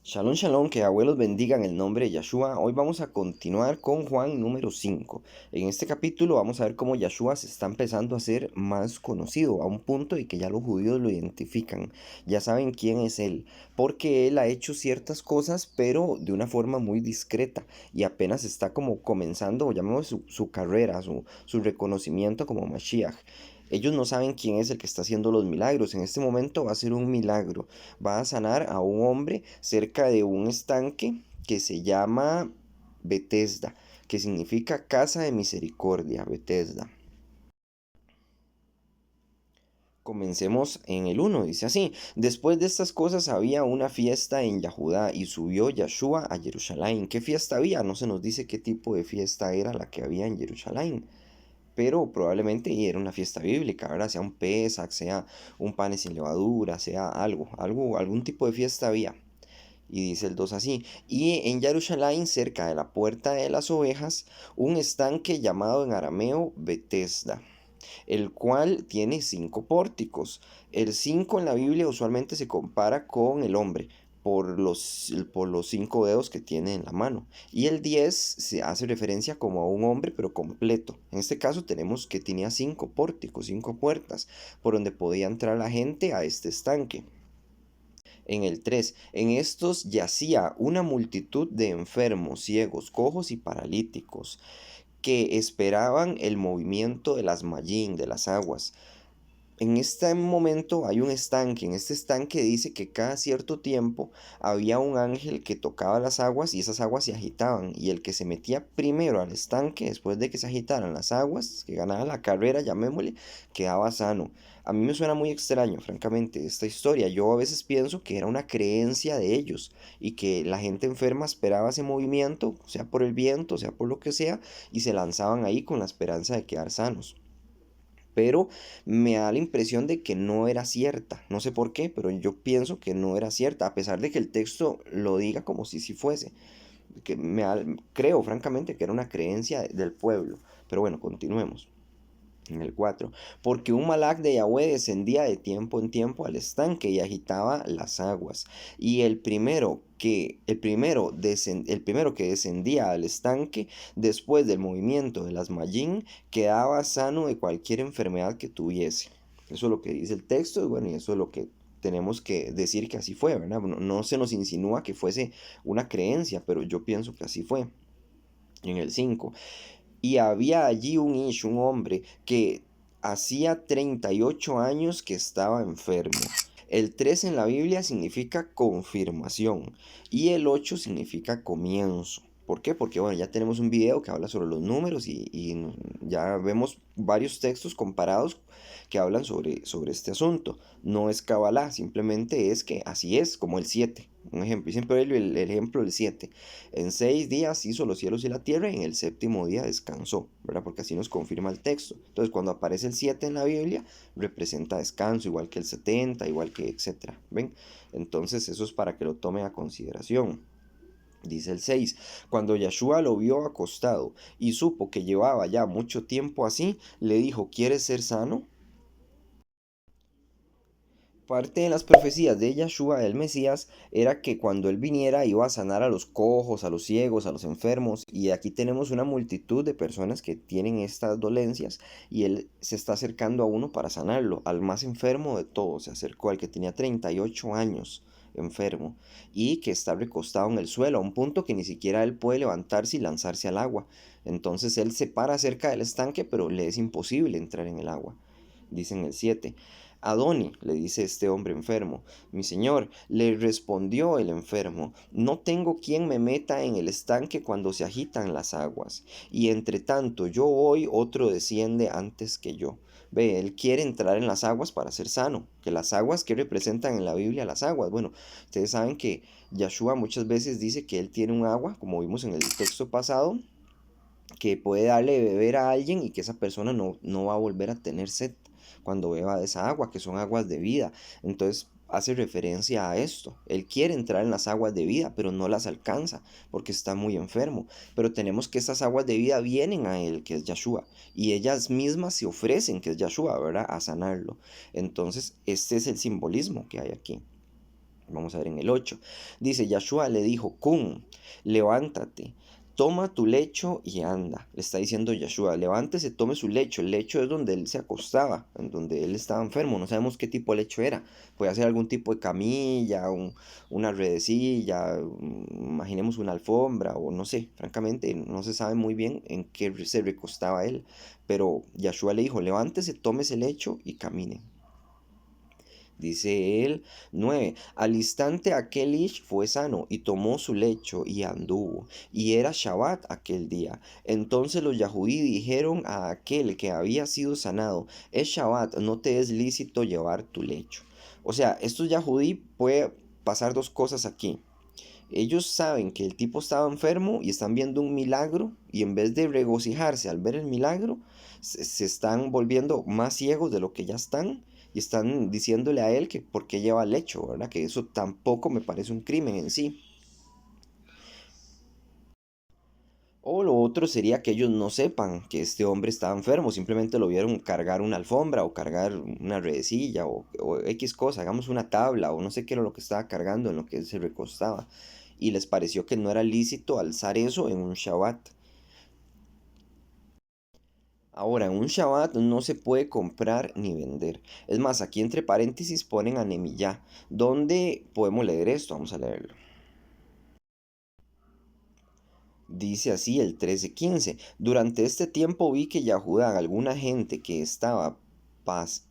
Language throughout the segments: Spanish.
Shalom, shalom, que abuelos bendigan el nombre de Yahshua. Hoy vamos a continuar con Juan número 5. En este capítulo vamos a ver cómo Yahshua se está empezando a ser más conocido, a un punto de que ya los judíos lo identifican, ya saben quién es él, porque él ha hecho ciertas cosas, pero de una forma muy discreta, y apenas está como comenzando, o llamemos su carrera, su reconocimiento como Mashiach. Ellos no saben quién es el que está haciendo los milagros. En este momento va a ser un milagro. Va a sanar a un hombre cerca de un estanque que se llama Betesda, que significa casa de misericordia, Betesda. Comencemos en el uno, dice así: después de estas cosas había una fiesta en Yahudá y subió Yahshua a Jerusalén. ¿Qué fiesta había? No se nos dice qué tipo de fiesta era la que había en Jerusalén, pero probablemente era una fiesta bíblica, ¿verdad? Sea un Pesach, sea un panes sin levadura, sea algún tipo de fiesta había. Y dice el 2 así: y en Jerusalén, cerca de la puerta de las ovejas, un estanque llamado en arameo Betesda, el cual tiene 5 pórticos. El 5 en la Biblia usualmente se compara con el hombre, por los 5 dedos que tiene en la mano. Y el 10 se hace referencia como a un hombre, pero completo. En este caso tenemos que tenía 5 pórticos, 5 puertas, por donde podía entrar la gente a este estanque. En el 3, en estos yacía una multitud de enfermos, ciegos, cojos y paralíticos, que esperaban el movimiento de las mallín, de las aguas. En este momento hay un estanque. En este estanque dice que cada cierto tiempo había un ángel que tocaba las aguas y esas aguas se agitaban. Y el que se metía primero al estanque, después de que se agitaran las aguas, que ganaba la carrera, llamémosle, quedaba sano. A mí me suena muy extraño, francamente, esta historia. Yo a veces pienso que era una creencia de ellos y que la gente enferma esperaba ese movimiento, sea por el viento, sea por lo que sea, y se lanzaban ahí con la esperanza de quedar sanos, pero me da la impresión de que no era cierta. No sé por qué, pero yo pienso que no era cierta, a pesar de que el texto lo diga como si sí fuese. Creo, francamente, que era una creencia del pueblo. Pero bueno, continuemos. En el 4, porque un malach de Yahweh descendía de tiempo en tiempo al estanque y agitaba las aguas. Y el primero que descendía al estanque después del movimiento de las Mallín quedaba sano de cualquier enfermedad que tuviese. Eso es lo que dice el texto, y bueno, y eso es lo que tenemos que decir que así fue, ¿verdad? No se nos insinúa que fuese una creencia, pero yo pienso que así fue. En el 5, y había allí un hombre, que hacía 38 años que estaba enfermo. El 3 en la Biblia significa confirmación y el 8 significa comienzo. ¿Por qué? Porque bueno, ya tenemos un video que habla sobre los números y ya vemos varios textos comparados que hablan sobre este asunto. No es Kabbalah, simplemente es que así es, como el 7. Un ejemplo, y siempre doy el ejemplo del 7. En 6 días hizo los cielos y la tierra y en el séptimo día descansó, ¿verdad? Porque así nos confirma el texto. Entonces, cuando aparece el 7 en la Biblia, representa descanso, igual que el 70, igual que etcétera. ¿Ven? Entonces, eso es para que lo tome a consideración. Dice el 6, cuando Yahshua lo vio acostado y supo que llevaba ya mucho tiempo así, le dijo: ¿quieres ser sano? Parte de las profecías de Yahshua, el Mesías, era que cuando él viniera iba a sanar a los cojos, a los ciegos, a los enfermos. Y aquí tenemos una multitud de personas que tienen estas dolencias y él se está acercando a uno para sanarlo. Al más enfermo de todos se acercó, al que tenía 38 años enfermo y que está recostado en el suelo, a un punto que ni siquiera él puede levantarse y lanzarse al agua. Entonces él se para cerca del estanque, pero le es imposible entrar en el agua. Dice en el 7, Adoni, le dice este hombre enfermo. Mi señor, le respondió el enfermo, no tengo quien me meta en el estanque cuando se agitan las aguas, y entre tanto yo voy, otro desciende antes que yo. Ve, él quiere entrar en las aguas para ser sano. Que las aguas, ¿que representan en la Biblia las aguas? Bueno, ustedes saben que Yahshua muchas veces dice que él tiene un agua, como vimos en el texto pasado, que puede darle de beber a alguien y que esa persona no va a volver a tener sed cuando beba de esa agua, que son aguas de vida. Entonces hace referencia a esto. Él quiere entrar en las aguas de vida, pero no las alcanza porque está muy enfermo. Pero tenemos que esas aguas de vida vienen a él, que es Yahshua, y ellas mismas se ofrecen, que es Yahshua, ¿verdad?, a sanarlo. Entonces este es el simbolismo que hay aquí. Vamos a ver en el 8. Dice, Yahshua le dijo, Kun, levántate, toma tu lecho y anda. Le está diciendo Yahshua, levántese, tome su lecho. El lecho es donde él se acostaba, en donde él estaba enfermo. No sabemos qué tipo de lecho era. Puede ser algún tipo de camilla, una redecilla, imaginemos una alfombra o no sé. Francamente, no se sabe muy bien en qué se recostaba él. Pero Yahshua le dijo, levántese, tome ese lecho y camine. Dice él 9. Al instante aquel Ish fue sano y tomó su lecho y anduvo. Y era Shabbat aquel día. Entonces los Yahudí dijeron a aquel que había sido sanado, es Shabbat, no te es lícito llevar tu lecho. O sea, estos Yahudí puede pasar dos cosas aquí. Ellos saben que el tipo estaba enfermo y están viendo un milagro y en vez de regocijarse al ver el milagro, se están volviendo más ciegos de lo que ya están y están diciéndole a él que por qué lleva lecho, ¿verdad? Que eso tampoco me parece un crimen en sí. O lo otro sería que ellos no sepan que este hombre estaba enfermo, simplemente lo vieron cargar una alfombra o cargar una redecilla o X cosa, hagamos una tabla o no sé qué era lo que estaba cargando en lo que él se recostaba. Y les pareció que no era lícito alzar eso en un Shabbat. Ahora, en un Shabbat no se puede comprar ni vender. Es más, aquí entre paréntesis ponen anemillá. ¿Dónde podemos leer esto? Vamos a leerlo. Dice así el 13:15. Durante este tiempo vi que Yahudá, alguna gente que estaba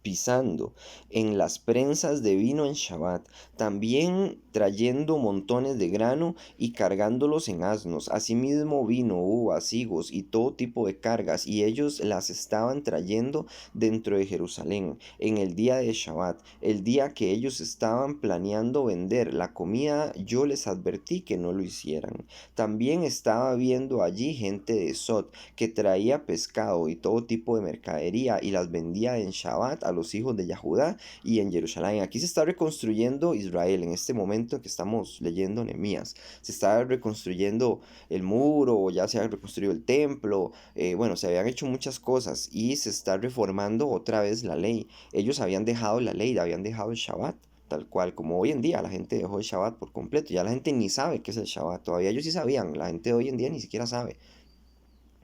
pisando en las prensas de vino en Shabbat, también trayendo montones de grano y cargándolos en asnos, asimismo vino, uvas, higos y todo tipo de cargas, y ellos las estaban trayendo dentro de Jerusalén en el día de Shabbat, el día que ellos estaban planeando vender la comida. Yo les advertí que no lo hicieran. También estaba viendo allí gente de Sot que traía pescado y todo tipo de mercadería y las vendía en Shabbat a los hijos de Yahudá y en Jerusalén. Aquí se está reconstruyendo Israel en este momento que estamos leyendo Nehemías. Se está reconstruyendo el muro, ya se ha reconstruido el templo, bueno, se habían hecho muchas cosas y se está reformando otra vez la ley. Ellos habían dejado la ley, habían dejado el Shabbat. Tal cual, como hoy en día la gente dejó el Shabbat por completo, ya la gente ni sabe qué es el Shabbat, todavía ellos sí sabían, la gente de hoy en día ni siquiera sabe.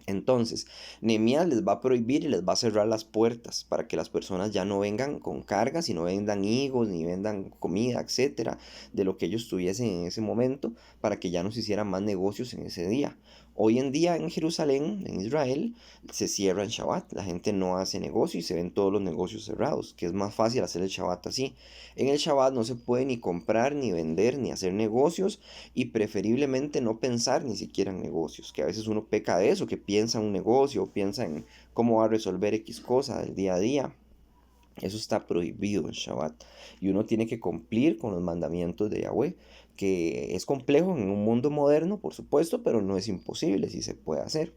Entonces, Nehemías les va a prohibir y les va a cerrar las puertas para que las personas ya no vengan con cargas y no vendan higos ni vendan comida, etcétera, de lo que ellos tuviesen en ese momento, para que ya no se hicieran más negocios en ese día. Hoy en día en Jerusalén, en Israel, se cierra el Shabbat, la gente no hace negocio y se ven todos los negocios cerrados, que es más fácil hacer el Shabbat así. En el Shabbat no se puede ni comprar, ni vender, ni hacer negocios y preferiblemente no pensar ni siquiera en negocios, que a veces uno peca de eso, que piensa en un negocio, piensa en cómo va a resolver X cosa del día a día. Eso está prohibido en Shabbat y uno tiene que cumplir con los mandamientos de Yahweh, que es complejo en un mundo moderno, por supuesto, pero no es imposible, si se puede hacer.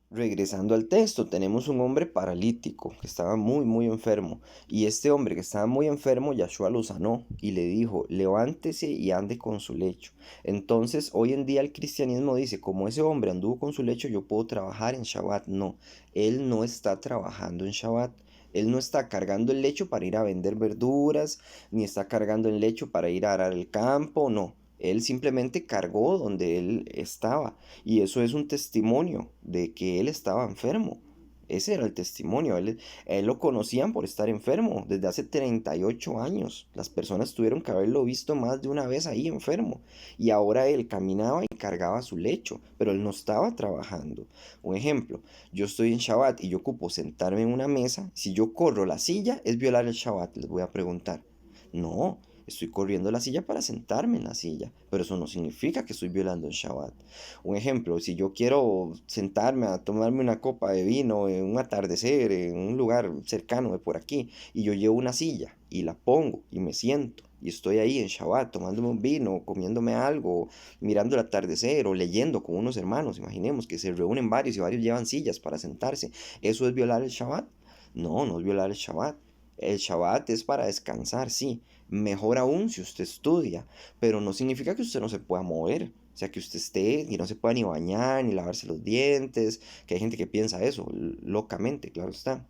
Regresando al texto, tenemos un hombre paralítico que estaba muy enfermo. Y este hombre que estaba muy enfermo, Yahshua lo sanó y le dijo, levántese y ande con su lecho. Entonces, hoy en día el cristianismo dice, como ese hombre anduvo con su lecho, yo puedo trabajar en Shabbat. No, él no está trabajando en Shabbat. Él no está cargando el lecho para ir a vender verduras, ni está cargando el lecho para ir a arar el campo, no. Él simplemente cargó donde él estaba. Y eso es un testimonio de que él estaba enfermo. Ese era el testimonio. Él lo conocían por estar enfermo desde hace 38 años. Las personas tuvieron que haberlo visto más de una vez ahí enfermo. Y ahora él caminaba y cargaba su lecho, pero él no estaba trabajando. Un ejemplo, yo estoy en Shabbat y yo ocupo sentarme en una mesa. Si yo corro la silla, ¿es violar el Shabbat? Les voy a preguntar. No, estoy corriendo la silla para sentarme en la silla, pero eso no significa que estoy violando el Shabbat. Un ejemplo, si yo quiero sentarme a tomarme una copa de vino en un atardecer, en un lugar cercano de por aquí, y yo llevo una silla y la pongo y me siento, y estoy ahí en Shabbat tomándome un vino, comiéndome algo, mirando el atardecer o leyendo con unos hermanos, imaginemos que se reúnen varios y varios llevan sillas para sentarse, ¿eso es violar el Shabbat? No, no es violar el Shabbat. El Shabbat es para descansar, sí. Mejor aún si usted estudia, pero no significa que usted no se pueda mover. O sea, que usted esté y no se pueda ni bañar, ni lavarse los dientes, que hay gente que piensa eso, locamente, claro está.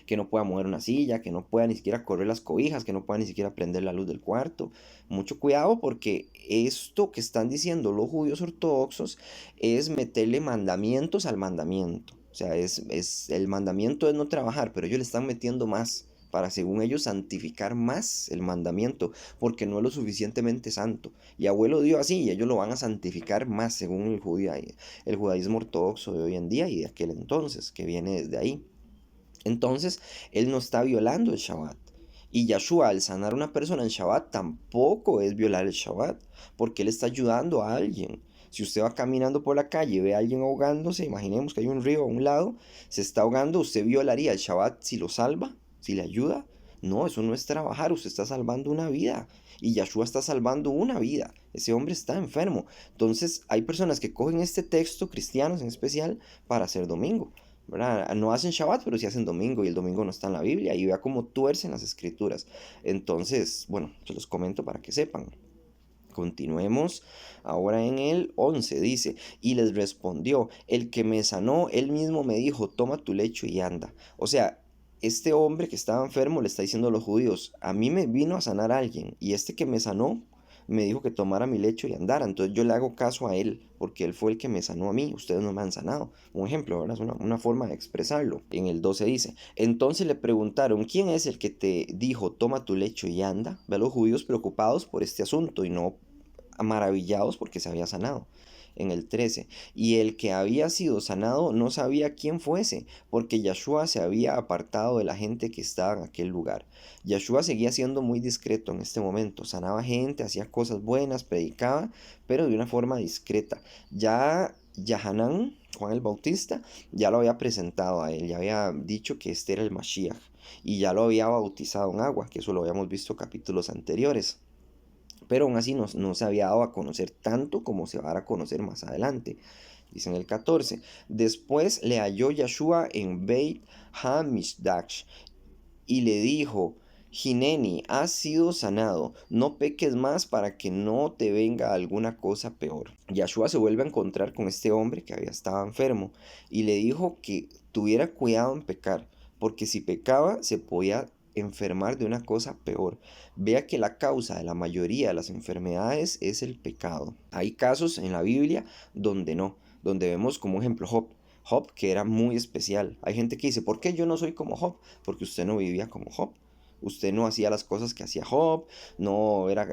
que no pueda mover una silla, que no pueda ni siquiera correr las cobijas, que no pueda ni siquiera prender la luz del cuarto. Mucho cuidado porque esto que están diciendo los judíos ortodoxos es meterle mandamientos al mandamiento. O sea, el mandamiento es no trabajar, pero ellos le están metiendo más para, según ellos, santificar más el mandamiento, porque no es lo suficientemente santo. Y abuelo dio así, y ellos lo van a santificar más, según el judaísmo ortodoxo de hoy en día y de aquel entonces, que viene desde ahí. Entonces, él no está violando el Shabbat. Y Yahshua, al sanar a una persona en Shabbat, tampoco es violar el Shabbat, porque él está ayudando a alguien. Si usted va caminando por la calle y ve a alguien ahogándose, imaginemos que hay un río a un lado, se está ahogando, ¿usted violaría el Shabbat si lo salva? ¿Si le ayuda? No, eso no es trabajar, usted está salvando una vida. Y Yahshua está salvando una vida. Ese hombre está enfermo. Entonces, hay personas que cogen este texto, cristianos en especial, para hacer domingo. ¿Verdad? No hacen Shabbat, pero sí hacen domingo y el domingo no está en la Biblia y vea cómo tuercen las escrituras. Entonces, bueno, se los comento para que sepan. Continuemos ahora en el 11, dice, y les respondió, el que me sanó, él mismo me dijo, toma tu lecho y anda. O sea, este hombre que estaba enfermo le está diciendo a los judíos, a mí me vino a sanar a alguien y este que me sanó me dijo que tomara mi lecho y andara. Entonces yo le hago caso a él, porque él fue el que me sanó a mí, ustedes no me han sanado. Un ejemplo, ¿verdad? Es una forma de expresarlo. En el 12 dice, entonces le preguntaron, ¿quién es el que te dijo, toma tu lecho y anda? Ve a los judíos preocupados por este asunto y no maravillados porque se había sanado. En el 13, y el que había sido sanado no sabía quién fuese, porque Yahshua se había apartado de la gente que estaba en aquel lugar. Yahshua seguía siendo muy discreto en este momento, sanaba gente, hacía cosas buenas, predicaba, pero de una forma discreta. Ya Yahanan, Juan el Bautista, ya lo había presentado a él, ya había dicho que este era el Mashiach, y ya lo había bautizado en agua, que eso lo habíamos visto en capítulos anteriores. Pero aún así no se había dado a conocer tanto como se va a dar a conocer más adelante. Dice en el 14, después le halló Yahshua en Beit HaMishdash y le dijo, Jineni, has sido sanado, no peques más para que no te venga alguna cosa peor. Yahshua se vuelve a encontrar con este hombre que había estado enfermo y le dijo que tuviera cuidado en pecar, porque si pecaba se podía enfermar de una cosa peor. Vea que la causa de la mayoría de las enfermedades es el pecado. Hay casos en la Biblia donde no, donde vemos como ejemplo Job. Job, que era muy especial. Hay gente que dice, ¿por qué yo no soy como Job? Porque usted no vivía como Job. Usted no hacía las cosas que hacía Job, no era,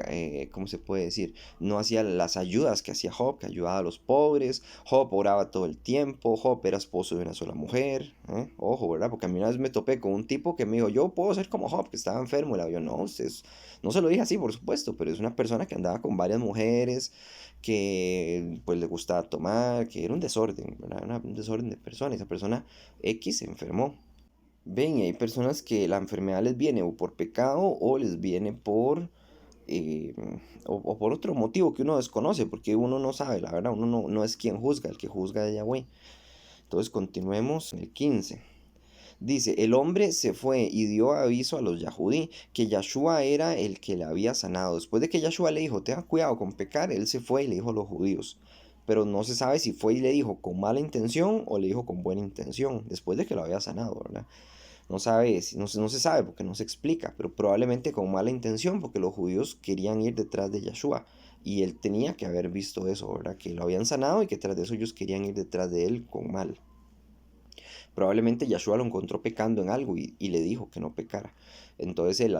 ¿cómo se puede decir? No hacía las ayudas que hacía Job, que ayudaba a los pobres. Job oraba todo el tiempo, Job era esposo de una sola mujer. Ojo, ¿verdad? Porque a mí una vez me topé con un tipo que me dijo, yo puedo ser como Job, que estaba enfermo. Y le digo, no, no se lo dije así, por supuesto, pero es una persona que andaba con varias mujeres, que pues le gustaba tomar, que era un desorden, ¿verdad? Un desorden de persona. Esa persona X se enfermó. Ven, y hay personas que la enfermedad les viene o por pecado o les viene eh, o por otro motivo que uno desconoce, porque uno no sabe, la verdad, uno no es quien juzga, el que juzga es Yahweh. Entonces continuemos en el 15. Dice, el hombre se fue y dio aviso a los Yahudí que Yahshua era el que le había sanado. Después de que Yahshua le dijo, tenga cuidado con pecar, él se fue y le dijo a los judíos. Pero no se sabe si fue y le dijo con mala intención o le dijo con buena intención, después de que lo había sanado, ¿verdad? No sabe, no se sabe porque no se explica, pero probablemente con mala intención porque los judíos querían ir detrás de Yahshua. Y él tenía que haber visto eso, ¿verdad? Que lo habían sanado y que tras de eso ellos querían ir detrás de él con mal. Probablemente Yahshua lo encontró pecando en algo y le dijo que no pecara. Entonces él,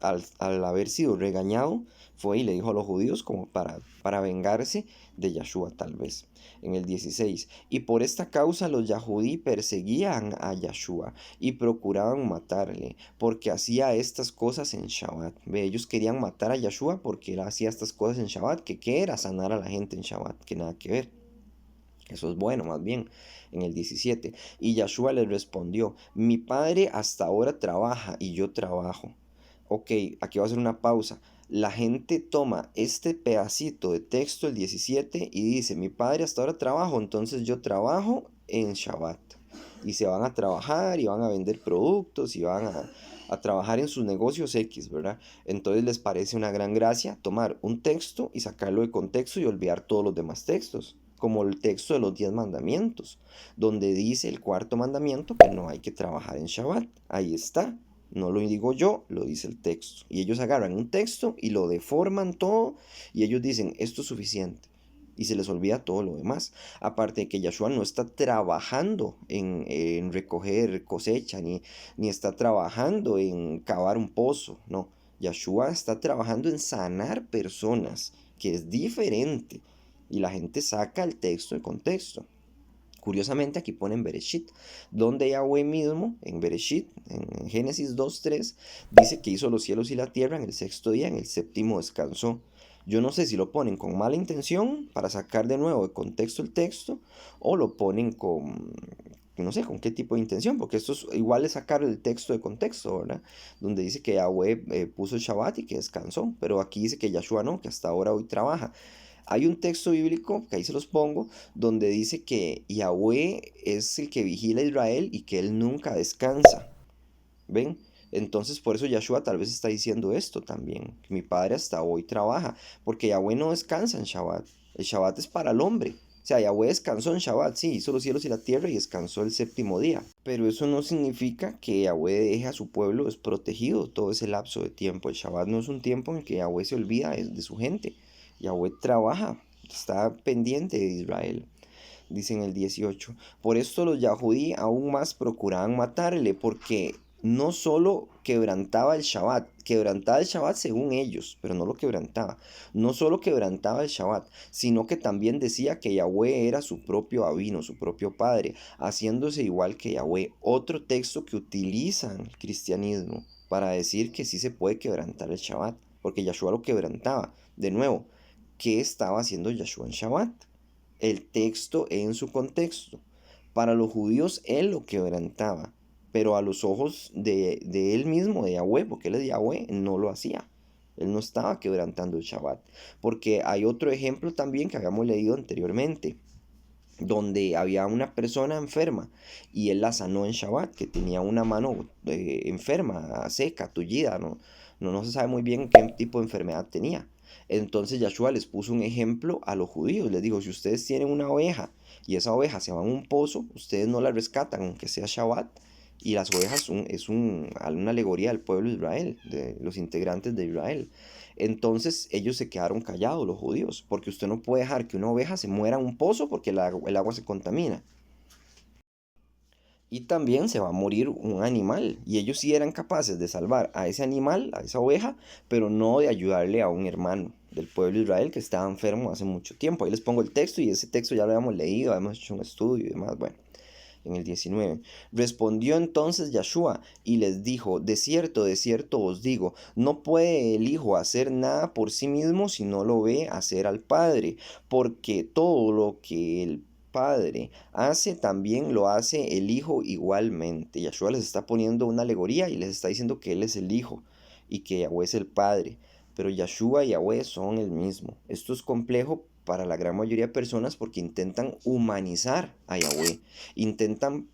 al haber sido regañado, fue y le dijo a los judíos como para vengarse de Yahshua tal vez. En el 16, y por esta causa los Yahudí perseguían a Yahshua y procuraban matarle, porque hacía estas cosas en Shabbat. Ve, ellos querían matar a Yahshua porque él hacía estas cosas en Shabbat, que qué era sanar a la gente en Shabbat, que nada que ver. Eso es bueno, más bien. En el 17. Y Yahshua les respondió, mi padre hasta ahora trabaja y yo trabajo. Ok, aquí va a ser una pausa. La gente toma este pedacito de texto, el 17, y dice, mi padre hasta ahora trabajo, entonces yo trabajo en Shabbat. Y se van a trabajar y van a vender productos y van a trabajar en sus negocios X, ¿verdad? Entonces les parece una gran gracia tomar un texto y sacarlo de contexto y olvidar todos los demás textos como el texto de los 10 mandamientos, donde dice el cuarto mandamiento que no hay que trabajar en Shabbat. Ahí está. No lo digo yo, lo dice el texto. Y ellos agarran un texto y lo deforman todo y ellos dicen, esto es suficiente. Y se les olvida todo lo demás. Aparte de que Yahshua no está trabajando en recoger cosecha, ni está trabajando en cavar un pozo, no. Yahshua está trabajando en sanar personas, que es diferente. Y la gente saca el texto de contexto. Curiosamente aquí ponen Bereshit, donde Yahweh mismo, en Bereshit, en Génesis 2:3, dice que hizo los cielos y la tierra en el sexto día, en el séptimo descansó. Yo no sé si lo ponen con mala intención, para sacar de nuevo de contexto el texto, o lo ponen con, no sé, con qué tipo de intención, porque esto es igual es sacar el texto de contexto, ¿verdad? Donde dice que Yahweh puso el Shabbat y que descansó, pero aquí dice que Yahshua no, que hasta ahora hoy trabaja. Hay un texto bíblico, que ahí se los pongo, donde dice que Yahweh es el que vigila a Israel y que él nunca descansa. ¿Ven? Entonces por eso Yahshua tal vez está diciendo esto también, que mi padre hasta hoy trabaja, porque Yahweh no descansa en Shabbat. El Shabbat es para el hombre. O sea, Yahweh descansó en Shabbat, sí, hizo los cielos y la tierra y descansó el séptimo día. Pero eso no significa que Yahweh deje a su pueblo desprotegido todo ese lapso de tiempo. El Shabbat no es un tiempo en el que Yahweh se olvida de su gente. Yahweh trabaja, está pendiente de Israel. Dice en el 18. Por esto los Yahudí aún más procuraban matarle, porque no solo quebrantaba el Shabbat según ellos, pero no lo quebrantaba. No solo quebrantaba el Shabbat, sino que también decía que Yahweh era su propio Abino, su propio padre, haciéndose igual que Yahweh. Otro texto que utilizan el cristianismo para decir que sí se puede quebrantar el Shabbat, porque Yahshua lo quebrantaba. De nuevo, ¿qué estaba haciendo Yahshua en Shabbat? El texto en su contexto. Para los judíos él lo quebrantaba, pero a los ojos de él mismo, de Yahweh, porque él es Yahweh, no lo hacía. Él no estaba quebrantando el Shabbat. Porque hay otro ejemplo también que habíamos leído anteriormente, donde había una persona enferma y él la sanó en Shabbat, que tenía una mano enferma, seca, tullida, no se sabe muy bien qué tipo de enfermedad tenía. Entonces Yahshua les puso un ejemplo a los judíos, les dijo, si ustedes tienen una oveja y esa oveja se va a un pozo, ustedes no la rescatan aunque sea Shabbat, y las ovejas es una alegoría del pueblo de Israel, de los integrantes de Israel. Entonces ellos se quedaron callados, los judíos, porque usted no puede dejar que una oveja se muera en un pozo porque el agua se contamina. Y también se va a morir un animal. Y ellos sí eran capaces de salvar a ese animal, a esa oveja, pero no de ayudarle a un hermano del pueblo de Israel que estaba enfermo hace mucho tiempo. Ahí les pongo el texto y ese texto ya lo habíamos leído, habíamos hecho un estudio y demás. Bueno, en el 19. Respondió entonces Yahshua y les dijo, de cierto os digo, no puede el Hijo hacer nada por sí mismo si no lo ve hacer al Padre, porque todo lo que el Padre hace, también lo hace el Hijo igualmente. Yahshua les está poniendo una alegoría y les está diciendo que Él es el Hijo y que Yahweh es el Padre. Pero Yahshua y Yahweh son el mismo. Esto es complejo para la gran mayoría de personas porque intentan humanizar a Yahweh. Intentan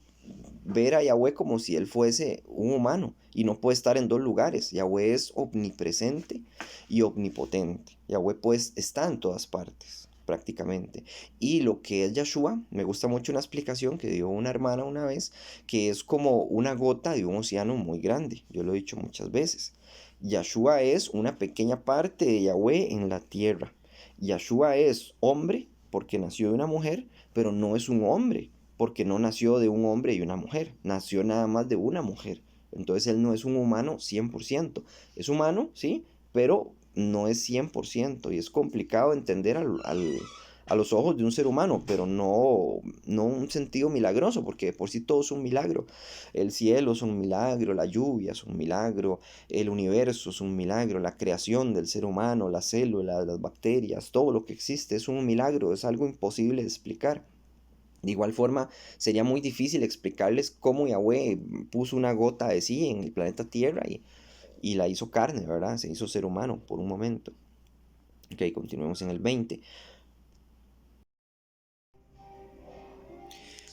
ver a Yahweh como si él fuese un humano y no puede estar en dos lugares. Yahweh es omnipresente y omnipotente. Yahweh pues está en todas partes prácticamente. Y lo que es Yahshua, me gusta mucho una explicación que dio una hermana una vez, que es como una gota de un océano muy grande. Yo lo he dicho muchas veces. Yahshua es una pequeña parte de Yahweh en la tierra. Yahshua es hombre porque nació de una mujer, pero no es un hombre porque no nació de un hombre y una mujer, nació nada más de una mujer. Entonces él no es un humano 100%. Es humano, sí, pero no es 100%. Y es complicado entender a los ojos de un ser humano, pero no un sentido milagroso, porque de por sí todo es un milagro. El cielo es un milagro, la lluvia es un milagro, el universo es un milagro, la creación del ser humano, las células, las bacterias, todo lo que existe es un milagro, es algo imposible de explicar. De igual forma, sería muy difícil explicarles cómo Yahweh puso una gota de sí en el planeta Tierra y la hizo carne, ¿verdad? Se hizo ser humano por un momento. Ok, continuemos en el 20.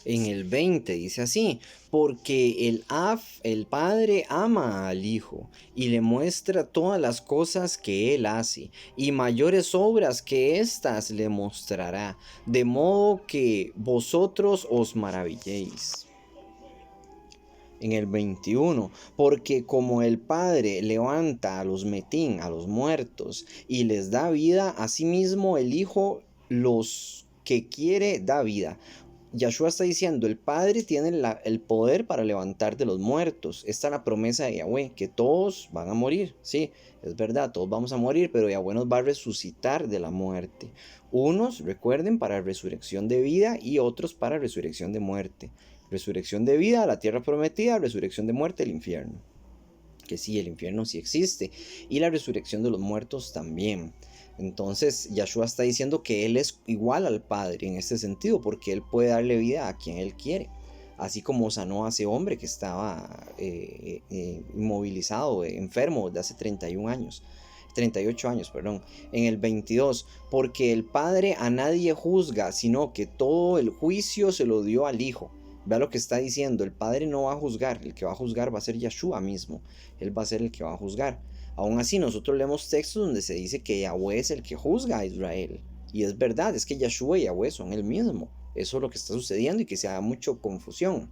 En el 20 dice así, porque el Padre ama al Hijo y le muestra todas las cosas que Él hace, y mayores obras que éstas le mostrará, de modo que vosotros os maravilléis. En el 21, porque como el Padre levanta a los metín, a los muertos, y les da vida, asimismo el Hijo los que quiere da vida. Yahshua está diciendo, el Padre tiene el poder para levantar de los muertos. Esta es la promesa de Yahweh, que todos van a morir. Sí, es verdad, todos vamos a morir, pero Yahweh nos va a resucitar de la muerte. Unos, recuerden, para resurrección de vida y otros para resurrección de muerte. Resurrección de vida, la tierra prometida, resurrección de muerte, el infierno. Que sí, el infierno sí existe. Y la resurrección de los muertos también. Entonces, Yahshua está diciendo que Él es igual al Padre en este sentido, porque Él puede darle vida a quien Él quiere. Así como sanó a ese hombre que estaba inmovilizado, enfermo desde hace 31 años. 38 años, perdón. En el 22, porque el Padre a nadie juzga, sino que todo el juicio se lo dio al Hijo. Vea lo que está diciendo, el Padre no va a juzgar, el que va a juzgar va a ser Yahshua mismo, Él va a ser el que va a juzgar. Aún así, nosotros leemos textos donde se dice que Yahweh es el que juzga a Israel. Y es verdad, es que Yahshua y Yahweh son el mismo. Eso es lo que está sucediendo y que se da mucha confusión.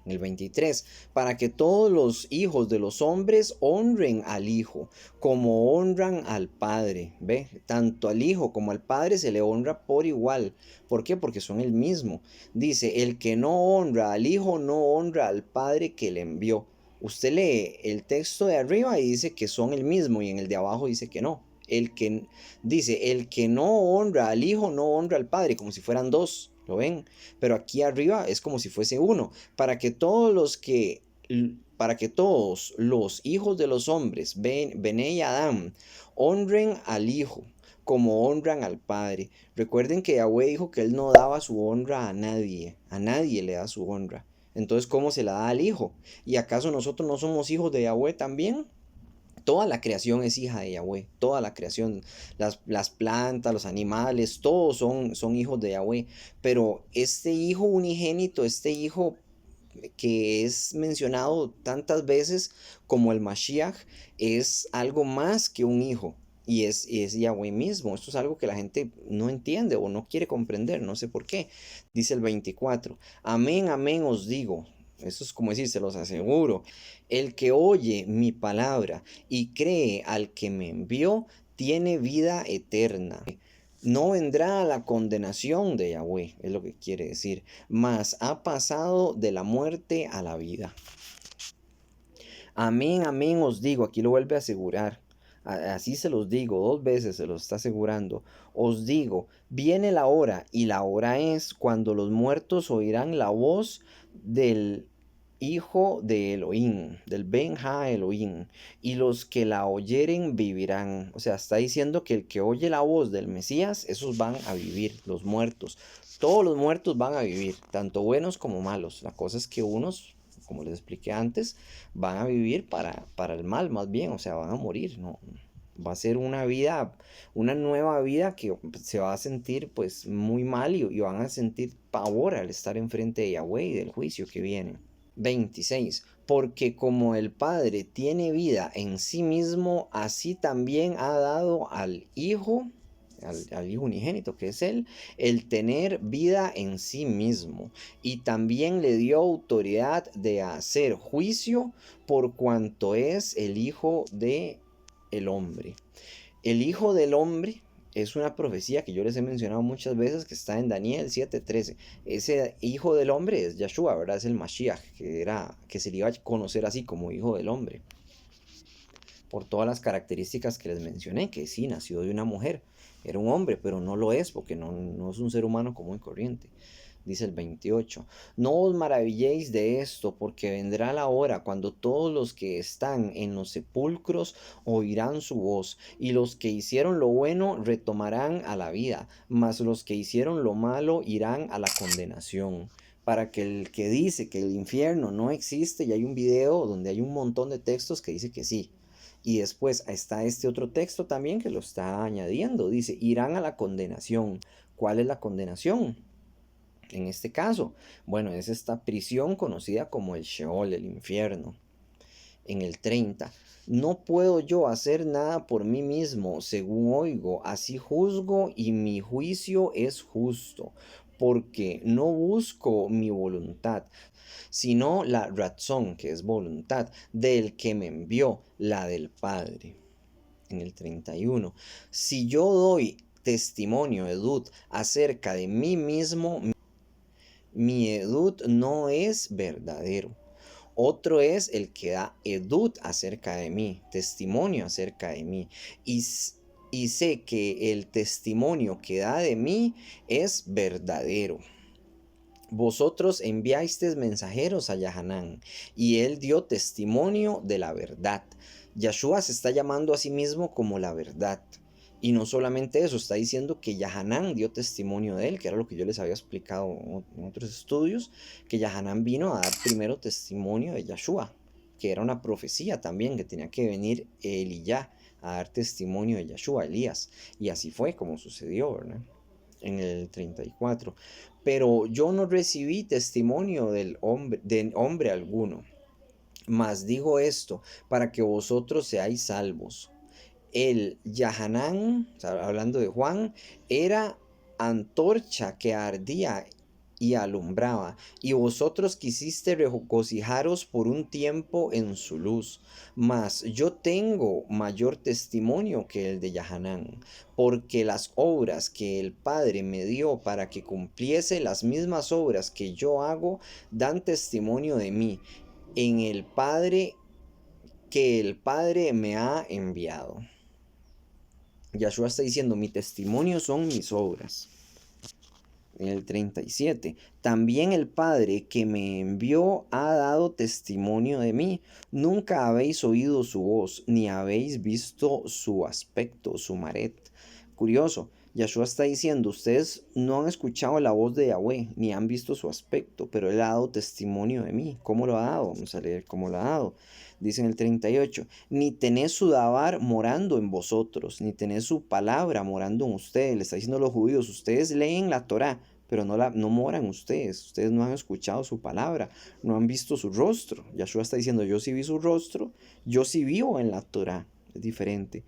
En el 23, para que todos los hijos de los hombres honren al Hijo, como honran al Padre. ¿Ve? Tanto al Hijo como al Padre se le honra por igual. ¿Por qué? Porque son el mismo. Dice, el que no honra al Hijo no honra al Padre que le envió. Usted lee el texto de arriba y dice que son el mismo, y en el de abajo dice que no. El que no honra al Hijo no honra al Padre, como si fueran dos. ¿Lo ven? Pero aquí arriba es como si fuese uno, para que todos los hijos de los hombres, Bené y Adán, honren al Hijo como honran al Padre. Recuerden que Yahweh dijo que Él no daba su honra a nadie le da su honra. Entonces, ¿cómo se la da al Hijo? ¿Y acaso nosotros no somos hijos de Yahweh también? Toda la creación es hija de Yahweh, toda la creación, las plantas, los animales, todos son hijos de Yahweh. Pero este hijo unigénito, este hijo que es mencionado tantas veces como el Mashiach, es algo más que un hijo. Y es Yahweh mismo. Esto es algo que la gente no entiende o no quiere comprender, no sé por qué. Dice el 24, amén, amén os digo. Eso es como decir, se los aseguro. El que oye mi palabra y cree al que me envió, tiene vida eterna. No vendrá a la condenación de Yahweh, es lo que quiere decir, mas ha pasado de la muerte a la vida. Amén, amén os digo, aquí lo vuelve a asegurar. Así se los digo, 2 veces se los está asegurando. Os digo, viene la hora, y la hora es cuando los muertos oirán la voz del Hijo de Elohim, del Ben Ha Elohim, y los que la oyeren vivirán. O sea, está diciendo que el que oye la voz del Mesías, esos van a vivir, los muertos. Todos los muertos van a vivir, tanto buenos como malos. La cosa es que unos, como les expliqué antes, van a vivir para el mal, más bien, o sea, van a morir, ¿no? Va a ser una vida, una nueva vida que se va a sentir pues muy mal y van a sentir pavor al estar enfrente de Yahweh y del juicio que viene. 26. Porque como el Padre tiene vida en sí mismo, así también ha dado al Hijo, al Hijo unigénito que es Él, el tener vida en sí mismo. Y también le dio autoridad de hacer juicio por cuanto es el Hijo de el hombre. El Hijo del Hombre es una profecía que yo les he mencionado muchas veces, que está en Daniel 7:13. Ese Hijo del Hombre es Yahshua, ¿verdad? Es el Mashiach, que se le iba a conocer así como Hijo del Hombre. Por todas las características que les mencioné, que sí, nació de una mujer. Era un hombre, pero no lo es, porque no es un ser humano común y corriente. Dice el 28, no os maravilléis de esto, porque vendrá la hora cuando todos los que están en los sepulcros oirán su voz, y los que hicieron lo bueno retomarán a la vida, mas los que hicieron lo malo irán a la condenación. Para que el que dice que el infierno no existe, y hay un video donde hay un montón de textos que dice que sí. Y después está este otro texto también que lo está añadiendo. Dice, irán a la condenación. ¿Cuál es la condenación? En este caso, bueno, es esta prisión conocida como el Sheol, el infierno. En el 30, no puedo yo hacer nada por mí mismo, según oigo, así juzgo y mi juicio es justo, porque no busco mi voluntad, sino la razón, que es voluntad, del que me envió, la del Padre. En el 31, si yo doy testimonio, edut, acerca de mí mismo, mi edut no es verdadero. Otro es el que da edut acerca de mí, testimonio acerca de mí. Y, y sé que el testimonio que da de mí es verdadero. Vosotros enviasteis mensajeros a Yahanán, y él dio testimonio de la verdad. Yahshua se está llamando a sí mismo como la verdad. Y no solamente eso, está diciendo que Yahanán dio testimonio de él, que era lo que yo les había explicado en otros estudios, que Yahanán vino a dar primero testimonio de Yahshua, que era una profecía también, que tenía que venir Elías a dar testimonio de Yahshua, Elías. Y así fue como sucedió, ¿verdad? En el 34. Pero yo no recibí testimonio de hombre alguno, mas digo esto, para que vosotros seáis salvos. El Yahanán, o sea, hablando de Juan, era antorcha que ardía y alumbraba, y vosotros quisiste regocijaros por un tiempo en su luz. Mas yo tengo mayor testimonio que el de Yahanán, porque las obras que el Padre me dio para que cumpliese las mismas obras que yo hago, dan testimonio de mí en el Padre que el Padre me ha enviado. Yahshua está diciendo, mi testimonio son mis obras. En el 37, también el Padre que me envió ha dado testimonio de mí. Nunca habéis oído su voz, ni habéis visto su aspecto, su maret. Curioso, Yahshua está diciendo, ustedes no han escuchado la voz de Yahweh, ni han visto su aspecto, pero Él ha dado testimonio de mí. ¿Cómo lo ha dado? Vamos a leer cómo lo ha dado. Dice en el 38, ni tenés su dabar morando en vosotros, ni tenés su palabra morando en ustedes. Le está diciendo a los judíos, ustedes leen la Torá, pero no moran ustedes no han escuchado su palabra, no han visto su rostro. Yahshua está diciendo, yo sí vi su rostro, yo sí vivo en la Torá, es diferente.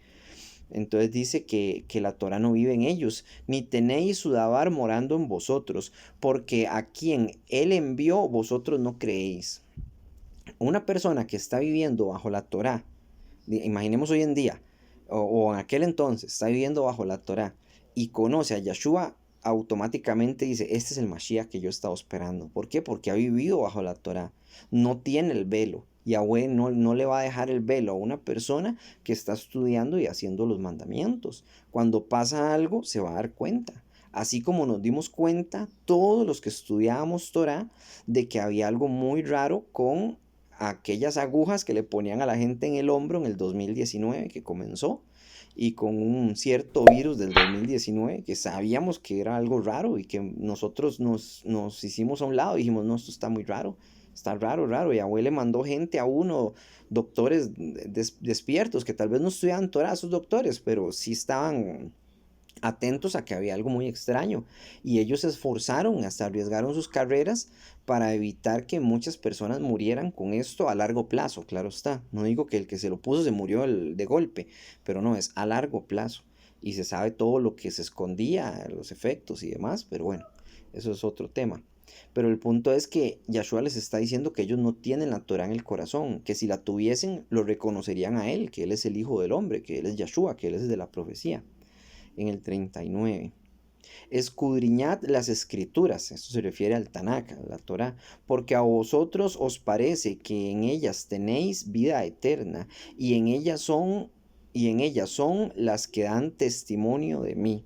Entonces dice que la Torá no vive en ellos, ni tenéis su dabar morando en vosotros, porque a quien Él envió vosotros no creéis. Una persona que está viviendo bajo la Torá, imaginemos hoy en día, o en aquel entonces, está viviendo bajo la Torá y conoce a Yahshua, automáticamente dice, este es el Mashiach que yo estaba esperando. ¿Por qué? Porque ha vivido bajo la Torá, no tiene el velo. Yahweh no le va a dejar el velo a una persona que está estudiando y haciendo los mandamientos. Cuando pasa algo, se va a dar cuenta. Así como nos dimos cuenta, todos los que estudiábamos Torah, de que había algo muy raro con aquellas agujas que le ponían a la gente en el hombro en el 2019 que comenzó, y con un cierto virus del 2019 que sabíamos que era algo raro y que nosotros nos hicimos a un lado y dijimos, no, esto está muy raro, está raro, raro. Y Abuelo le mandó gente a uno, doctores despiertos, que tal vez no estudiaban Torah esos doctores, pero sí estaban atentos a que había algo muy extraño, y ellos se esforzaron, hasta arriesgaron sus carreras para evitar que muchas personas murieran con esto a largo plazo. Claro está, no digo que el que se lo puso se murió de golpe, pero no, es a largo plazo, y se sabe todo lo que se escondía, los efectos y demás, pero bueno, eso es otro tema. Pero el punto es que Yahshua les está diciendo que ellos no tienen la Torah en el corazón, que si la tuviesen lo reconocerían a Él, que Él es el Hijo del Hombre, que Él es Yahshua, que Él es de la profecía. En el 39, escudriñad las escrituras, esto se refiere al Tanakh, a la Torá, porque a vosotros os parece que en ellas tenéis vida eterna, y en ellas son las que dan testimonio de mí.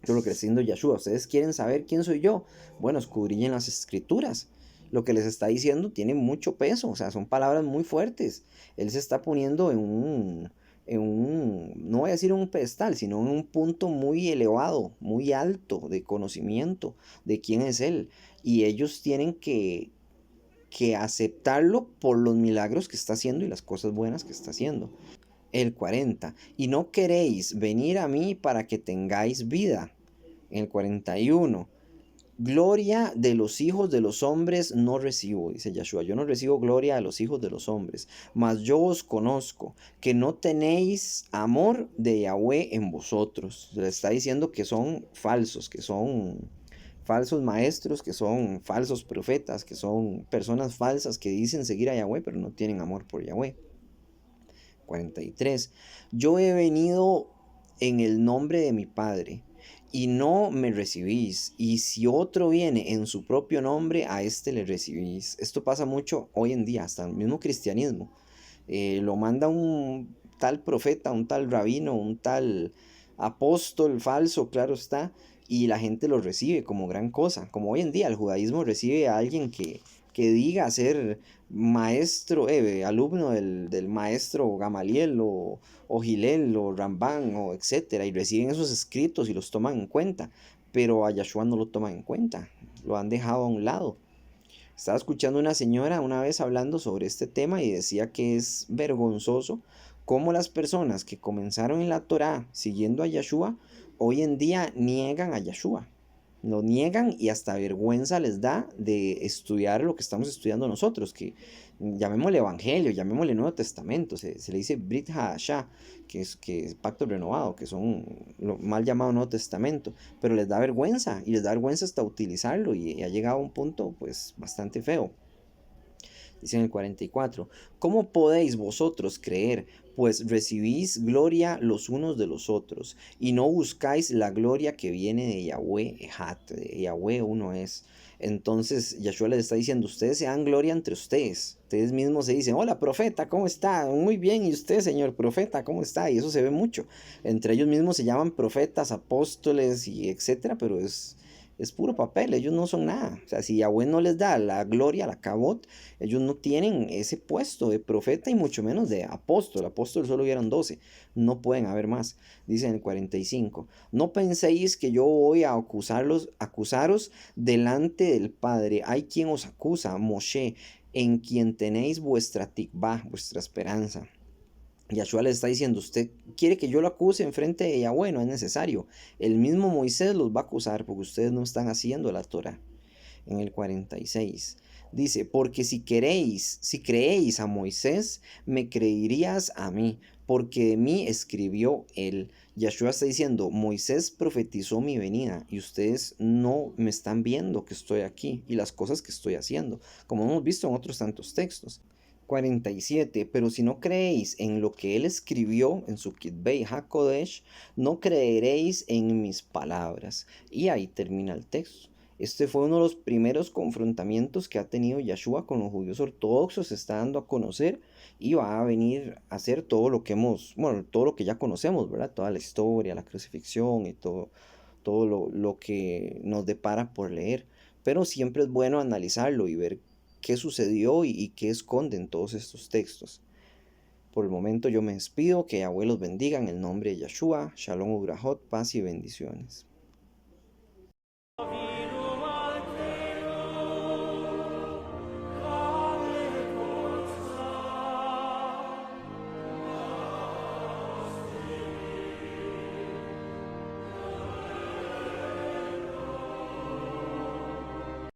Esto es lo que está diciendo Yahshua. ¿Ustedes quieren saber quién soy yo? Bueno, escudriñen las escrituras. Lo que les está diciendo tiene mucho peso, o sea, son palabras muy fuertes. Él se está poniendo no voy a decir en un pedestal, sino en un punto muy elevado, muy alto de conocimiento de quién es Él. Y ellos tienen que aceptarlo por los milagros que está haciendo y las cosas buenas que está haciendo. El 40, y no queréis venir a mí para que tengáis vida. En el 41, Gloria de los hijos de los hombres no recibo, dice Yahshua. Yo no recibo gloria de los hijos de los hombres, mas yo os conozco, que no tenéis amor de Yahweh en vosotros. Le está diciendo que son falsos, que son falsos maestros, que son falsos profetas, que son personas falsas que dicen seguir a Yahweh, pero no tienen amor por Yahweh. 43. Yo he venido en el nombre de mi Padre y no me recibís. Y si otro viene en su propio nombre, a este le recibís. Esto pasa mucho hoy en día, hasta el mismo cristianismo. Lo manda un tal profeta, un tal rabino, un tal apóstol falso, claro está, y la gente lo recibe como gran cosa. Como hoy en día el judaísmo recibe a alguien que diga ser maestro, alumno del maestro Gamaliel o Gilel o Rambán o etcétera, y reciben esos escritos y los toman en cuenta, pero a Yahshua no lo toman en cuenta, lo han dejado a un lado. Estaba escuchando una señora una vez hablando sobre este tema y decía que es vergonzoso cómo las personas que comenzaron en la Torá siguiendo a Yahshua hoy en día niegan a Yahshua. Lo niegan y hasta vergüenza les da de estudiar lo que estamos estudiando nosotros, que llamémosle Evangelio, llamémosle Nuevo Testamento, se le dice Brit Hadashah, que es pacto renovado, que son lo mal llamado Nuevo Testamento, pero les da vergüenza y les da vergüenza hasta utilizarlo y ha llegado a un punto pues bastante feo. Dice en el 44, ¿cómo podéis vosotros creer? Pues recibís gloria los unos de los otros, y no buscáis la gloria que viene de Yahweh Ehat, de Yahweh uno es. Entonces Yahshua les está diciendo, ustedes se dan gloria entre ustedes. Ustedes mismos se dicen, hola profeta, ¿cómo está? Muy bien, ¿y usted, señor profeta, cómo está? Y eso se ve mucho. Entre ellos mismos se llaman profetas, apóstoles y etcétera, pero es puro papel, ellos no son nada. O sea, si Yahweh no les da la gloria, la cabot, ellos no tienen ese puesto de profeta y mucho menos de apóstol. Apóstol solo hubieran 12, no pueden haber más. Dice en el 45, no penséis que yo voy a acusaros delante del Padre. Hay quien os acusa, Moshe, en quien tenéis vuestra tikvah, vuestra esperanza. Yahshua les está diciendo, usted quiere que yo lo acuse en frente de Yahweh, no es necesario. El mismo Moisés los va a acusar porque ustedes no están haciendo la Torah. En el 46 dice, porque si creéis a Moisés, me creerías a mí, porque de mí escribió él. Yahshua está diciendo, Moisés profetizó mi venida y ustedes no me están viendo que estoy aquí y las cosas que estoy haciendo, como hemos visto en otros tantos textos. 47. Pero si no creéis en lo que él escribió en su Kitbei HaKodesh, no creeréis en mis palabras. Y ahí termina el texto. Este fue uno de los primeros confrontamientos que ha tenido Yahshua con los judíos ortodoxos, se está dando a conocer y va a venir a hacer todo lo que todo lo que ya conocemos, ¿verdad? Toda la historia, la crucifixión y todo lo que nos depara por leer. Pero siempre es bueno analizarlo y ver qué sucedió y qué esconden todos estos textos. Por el momento yo me despido, que Yahweh los bendiga en el nombre de Yahshua, Shalom Ugrahot, paz y bendiciones.